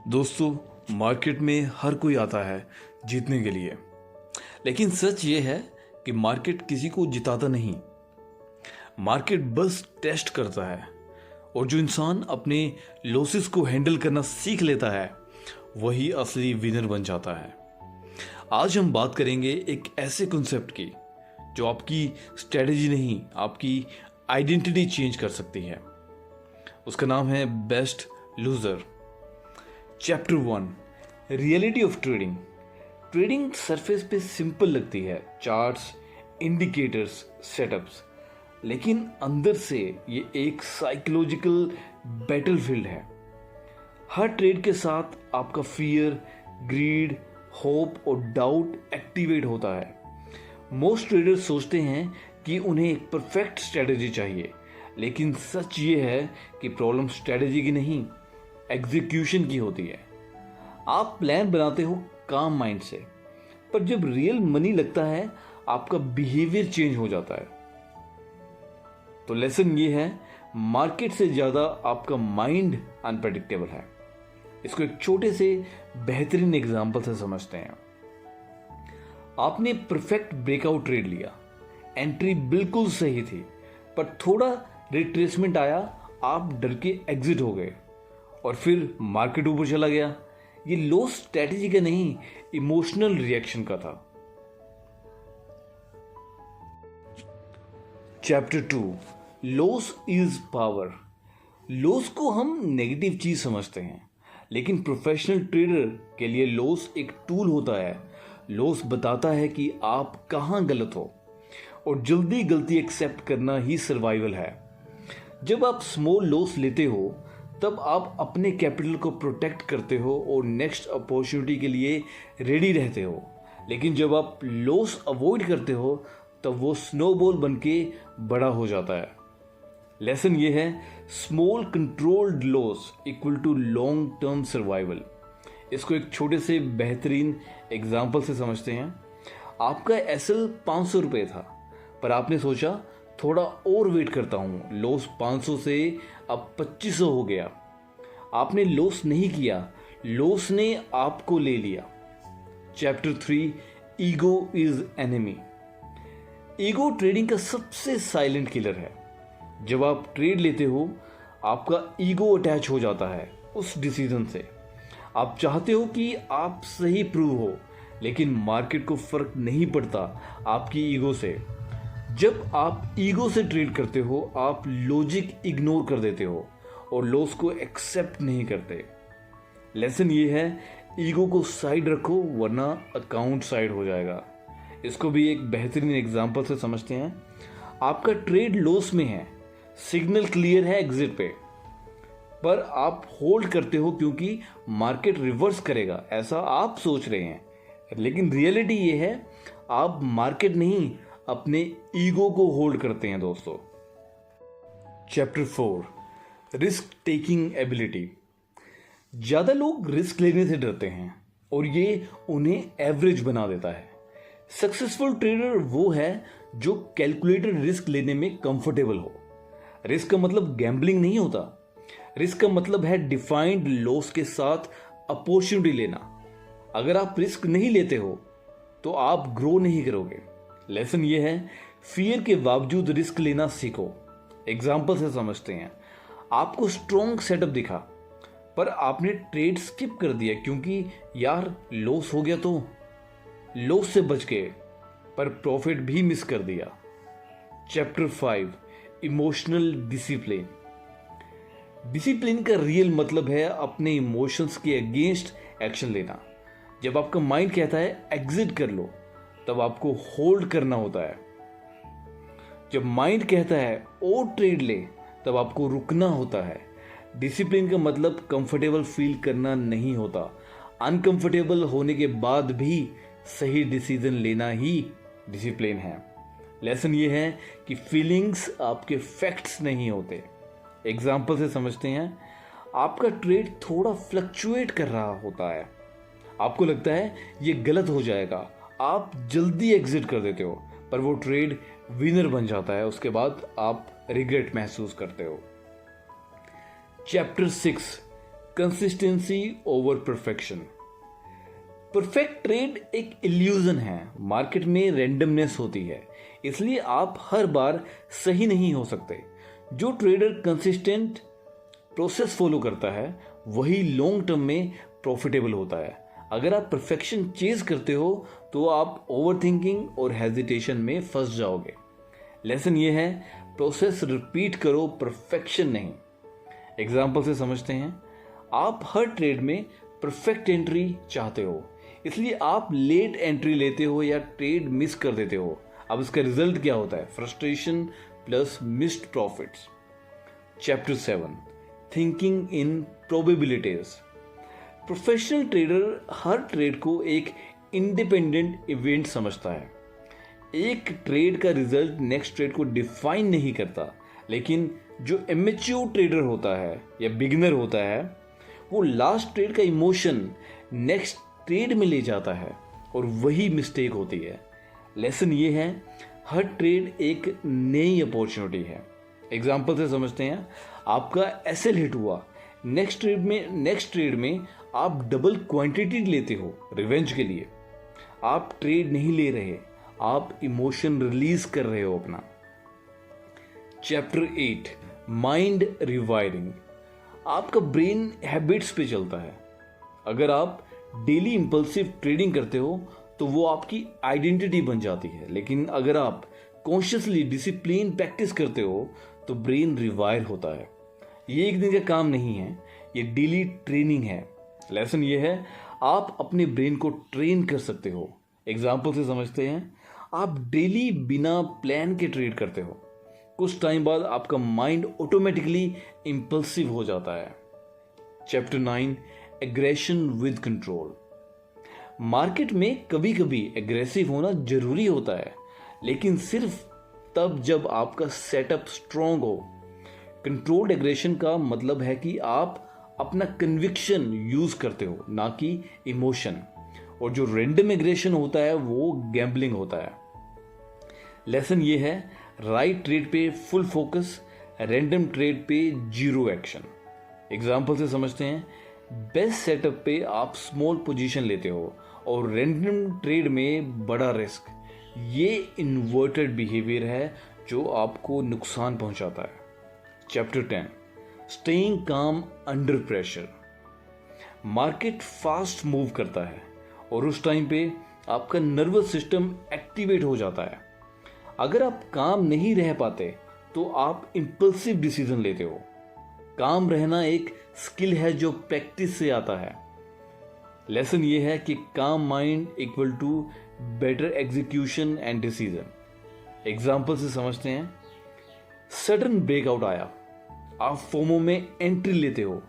दोस्तों, मार्केट में हर कोई आता है जीतने के लिए। लेकिन सच ये है कि मार्केट किसी को जिताता नहीं, मार्केट बस टेस्ट करता है। और जो इंसान अपने लॉसेस को हैंडल करना सीख लेता है वही असली विनर बन जाता है। आज हम बात करेंगे एक ऐसे कॉन्सेप्ट की जो आपकी स्ट्रेटजी नहीं, आपकी आइडेंटिटी चेंज कर सकती है। उसका नाम है best loser. Chapter 1, reality of trading. Trading surface पे सिंपल लगती है, चार्ट्स, इंडिकेटर्स, सेटअप्स, लेकिन अंदर से ये एक साइकोलॉजिकल बैटलफील्ड है। हर ट्रेड के साथ आपका फियर, ग्रीड, होप और डाउट एक्टिवेट होता है। मोस्ट ट्रेडर्स सोचते हैं कि उन्हें एक परफेक्ट स्ट्रेटजी चाहिए, लेकिन सच ये है कि प्रॉब्लम स्ट्रेटजी की नहीं, एग्जीक्यूशन की होती है। आप प्लान बनाते हो काम माइंड से, पर जब रियल मनी लगता है आपका बिहेवियर चेंज हो जाता है। तो लेसन ये है, मार्केट से ज्यादा आपका माइंड अनप्रेडिक्टेबल है। इसको एक छोटे से बेहतरीन एग्जांपल से समझते हैं। आपने परफेक्ट ब्रेकआउट ट्रेड लिया, एंट्री बिल्कुल सही थी, पर थोड़ा रिट्रेसमेंट आया, आप डर के एग्जिट हो गए और फिर मार्केट ऊपर चला गया। ये लॉस स्ट्रेटेजी का नहीं, इमोशनल रिएक्शन का था। Chapter 2, loss is power. Loss को हम नेगेटिव चीज समझते हैं, लेकिन प्रोफेशनल ट्रेडर के लिए लॉस एक टूल होता है। लॉस बताता है कि आप कहां गलत हो, और जल्दी गलती एक्सेप्ट करना ही सर्वाइवल है। जब आप स्मॉल लॉस लेते हो तब आप अपने कैपिटल को प्रोटेक्ट करते हो और नेक्स्ट अपॉर्चुनिटी के लिए रेडी रहते हो। लेकिन जब आप लॉस अवॉइड करते हो तब वो स्नोबॉल बन के बड़ा हो जाता है। लेसन ये है, small controlled loss equal to long term survival. इसको एक छोटे से बेहतरीन एग्जाम्पल से समझते हैं। आपका एसएल 500 रुपये था, पर आपने सोचा थोड़ा और वेट करता हूं, लॉस 500 से अब 2500 हो गया। आपने लॉस नहीं किया, लॉस ने आपको ले लिया। Chapter 3, ego is enemy. Ego trading का सबसे साइलेंट किलर है। जब आप ट्रेड लेते हो आपका ईगो अटैच हो जाता है उस डिसीजन से। आप चाहते हो कि आप सही प्रूव हो, लेकिन मार्केट को फर्क नहीं पड़ता आपकी ईगो से। जब आप ईगो से ट्रेड करते हो आप लॉजिक इग्नोर कर देते हो और लॉस को एक्सेप्ट नहीं करते। लेसन ये है, ईगो को साइड रखो वरना अकाउंट साइड हो जाएगा। इसको भी एक बेहतरीन एग्जांपल से समझते हैं। आपका ट्रेड लॉस में है, सिग्नल क्लियर है एग्जिट पे, पर आप होल्ड करते हो क्योंकि मार्केट रिवर्स करेगा ऐसा आप सोच रहे हैं। लेकिन रियलिटी ये है, आप मार्केट नहीं अपने ईगो को होल्ड करते हैं दोस्तों। Chapter 4, risk taking ability. ज्यादा लोग रिस्क लेने से डरते हैं और ये उन्हें एवरेज बना देता है। सक्सेसफुल ट्रेडर वो है जो कैलकुलेटेड रिस्क लेने में कंफर्टेबल हो। रिस्क का मतलब गैम्बलिंग नहीं होता, रिस्क का मतलब है डिफाइंड लॉस के साथ अपॉर्चुनिटी लेना। अगर आप रिस्क नहीं लेते हो तो आप ग्रो नहीं करोगे। लेसन ये है, फियर के बावजूद रिस्क लेना सीखो। एग्जाम्पल से समझते हैं। आपको स्ट्रॉन्ग सेटअप दिखा, पर आपने ट्रेड स्किप कर दिया क्योंकि यार लॉस हो गया, तो लॉस से बच गए पर प्रॉफिट भी मिस कर दिया। Chapter 5, emotional discipline. डिसिप्लिन का रियल मतलब है अपने इमोशंस के अगेंस्ट एक्शन लेना। जब आपका माइंड कहता है एग्जिट कर लो, तब आपको होल्ड करना होता है। जब माइंड कहता है और ट्रेड ले, तब आपको रुकना होता है। डिसिप्लिन का मतलब कंफर्टेबल फील करना नहीं होता, अनकंफर्टेबल होने के बाद भी सही डिसीजन लेना ही डिसिप्लिन है। लेसन ये है कि फीलिंग्स आपके फैक्ट्स नहीं होते। एग्जाम्पल से समझते हैं। आपका ट्रेड थोड़ा फ्लक्चुएट कर रहा होता है, आपको लगता है ये गलत हो जाएगा, आप जल्दी एग्जिट कर देते हो, पर वो ट्रेड विनर बन जाता है। उसके बाद आप रिग्रेट महसूस करते हो। Chapter 6, consistency over perfection. Perfect trade एक इल्यूजन है। मार्केट में रैंडमनेस होती है, इसलिए आप हर बार सही नहीं हो सकते। जो ट्रेडर कंसिस्टेंट प्रोसेस फॉलो करता है वही लॉन्ग टर्म में प्रॉफिटेबल होता है। अगर आप परफेक्शन चेज करते हो तो आप ओवरथिंकिंग और हेजिटेशन में फंस जाओगे। लेसन ये है, प्रोसेस रिपीट करो, परफेक्शन नहीं। एग्जाम्पल से समझते हैं। आप हर ट्रेड में परफेक्ट एंट्री चाहते हो, इसलिए आप लेट एंट्री लेते हो या ट्रेड मिस कर देते हो। अब इसका रिजल्ट क्या होता है? Frustration plus missed profits. Chapter 7, thinking in probabilities. Professional trader her trade को एक इंडिपेंडेंट इवेंट समझता है। एक ट्रेड का रिजल्ट नेक्स्ट ट्रेड को डिफाइन नहीं करता, लेकिन जो इमेच्योर ट्रेडर होता है या बिगिनर होता है वो लास्ट ट्रेड का इमोशन नेक्स्ट ट्रेड में ले जाता है और वही मिस्टेक होती है। लेसन ये है, हर ट्रेड एक नई अपॉर्चुनिटी है। एग्जाम्पल से समझते हैं। आपका एसएल हिट हुआ, नेक्स्ट ट्रेड में आप डबल क्वांटिटी लेते हो रिवेंज के लिए। आप ट्रेड नहीं ले रहे, आप इमोशन रिलीज कर रहे हो अपना। Chapter 8, mind rewiring. आपका ब्रेन हैबिट्स पे चलता है। अगर आप डेली इंपल्सिव ट्रेडिंग करते हो तो वो आपकी आइडेंटिटी बन जाती है, लेकिन अगर आप कॉन्शियसली डिसिप्लिन प्रैक्टिस करते हो तो ब्रेन रिवायर होता है। ये एक दिन का काम नहीं है, ये डेली ट्रेनिंग है। लेसन ये है, आप अपने ब्रेन को ट्रेन कर सकते हो। एग्जाम्पल से समझते हैं। आप डेली बिना प्लान के ट्रेड करते हो, कुछ टाइम बाद आपका माइंड ऑटोमेटिकली इंपल्सिव हो जाता है। Chapter 9, aggression with control. Market में कभी कभी एग्रेसिव होना जरूरी होता है, लेकिन सिर्फ तब जब आपका सेटअप स्ट्रांग हो। कंट्रोल्ड एग्रेशन का मतलब है कि आप अपना कन्विक्शन यूज करते हो, ना कि इमोशन। और जो रैंडम एग्रेशन होता है वो गैम्बलिंग होता है। लेसन ये है, राइट ट्रेड पे फुल फोकस, रैंडम ट्रेड पे जीरो एक्शन। एग्जाम्पल से समझते हैं। बेस्ट सेटअप पे आप स्मॉल पोजीशन लेते हो और रैंडम ट्रेड में बड़ा रिस्क। ये इन्वर्टेड बिहेवियर है जो आपको नुकसान पहुंचाता है। चैप्टर 10, स्टेइंग काम under pressure. Market fast move करता है और उस टाइम पे आपका नर्वस सिस्टम एक्टिवेट हो जाता है। अगर आप काम नहीं रह पाते तो आप इंपल्सिव डिसीजन लेते हो। काम रहना एक स्किल है जो प्रैक्टिस से आता है। लेसन ये है कि calm mind equal to better execution and decision. Example से समझते हैं। सडन ब्रेकआउट आया, आप फोमो में एंट्री लेते हो।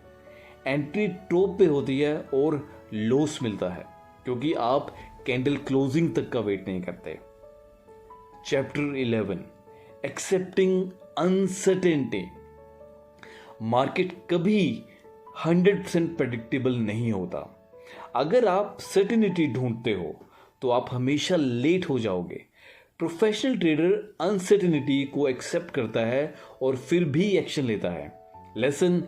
एंट्री टॉप पे होती है और लॉस मिलता है क्योंकि आप कैंडल क्लोजिंग तक का वेट नहीं करते। Chapter 11, accepting uncertainty. मार्केट कभी 100% प्रेडिक्टेबल नहीं होता। अगर आप सर्टेनिटी ढूंढते हो तो आप हमेशा लेट हो जाओगे। प्रोफेशनल ट्रेडर अनसर्टेनिटी को एक्सेप्ट करता है और फिर भी एक्शन लेता है। लेसन,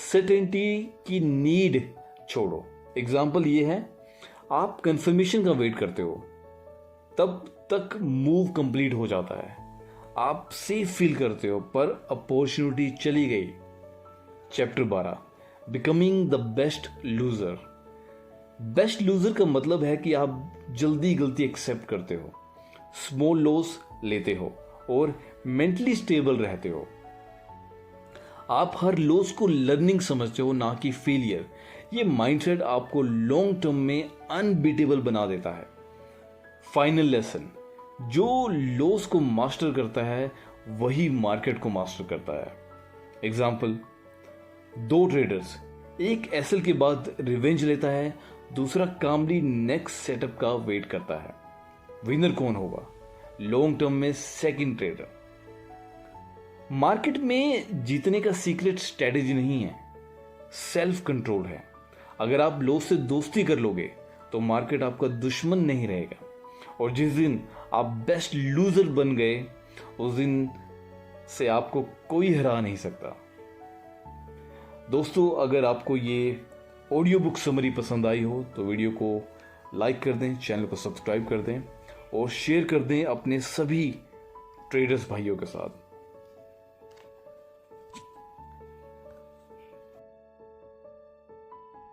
सर्टेनिटी की नीड छोड़ो। एग्जाम्पल ये है, आप कंफर्मेशन का वेट करते हो, तब तक मूव कंप्लीट हो जाता है। आप सेफ फील करते हो पर अपॉर्चुनिटी चली गई। Chapter 12, becoming the best loser. Best loser का मतलब है कि आप जल्दी गलती एक्सेप्ट करते हो, स्मॉल लॉस लेते हो और मेंटली स्टेबल रहते हो। आप हर लॉस को लर्निंग समझते हो, ना कि फेलियर। ये माइंडसेट आपको लॉन्ग टर्म में अनबीटेबल बना देता है। फाइनल लेसन, जो लॉस को मास्टर करता है वही मार्केट को मास्टर करता है। एग्जाम्पल, 2 ट्रेडर्स, एक एसएल के बाद रिवेंज लेता है, दूसरा कामली नेक्स्ट सेटअप का वेट करता है। विनर कौन होगा? लॉन्ग टर्म में सेकंड ट्रेडर। मार्केट में जीतने का सीक्रेट स्ट्रेटेजी नहीं है, सेल्फ कंट्रोल है। अगर आप लॉस से दोस्ती कर लोगे तो मार्केट आपका दुश्मन नहीं रहेगा, और जिस दिन आप बेस्ट लूजर बन गए उस दिन से आपको कोई हरा नहीं सकता। दोस्तों, अगर आपको ये ऑडियो बुक समरी पसंद आई हो तो वीडियो को लाइक कर दें, चैनल को सब्सक्राइब कर दें और शेयर कर दें अपने सभी ट्रेडर्स भाइयों के साथ।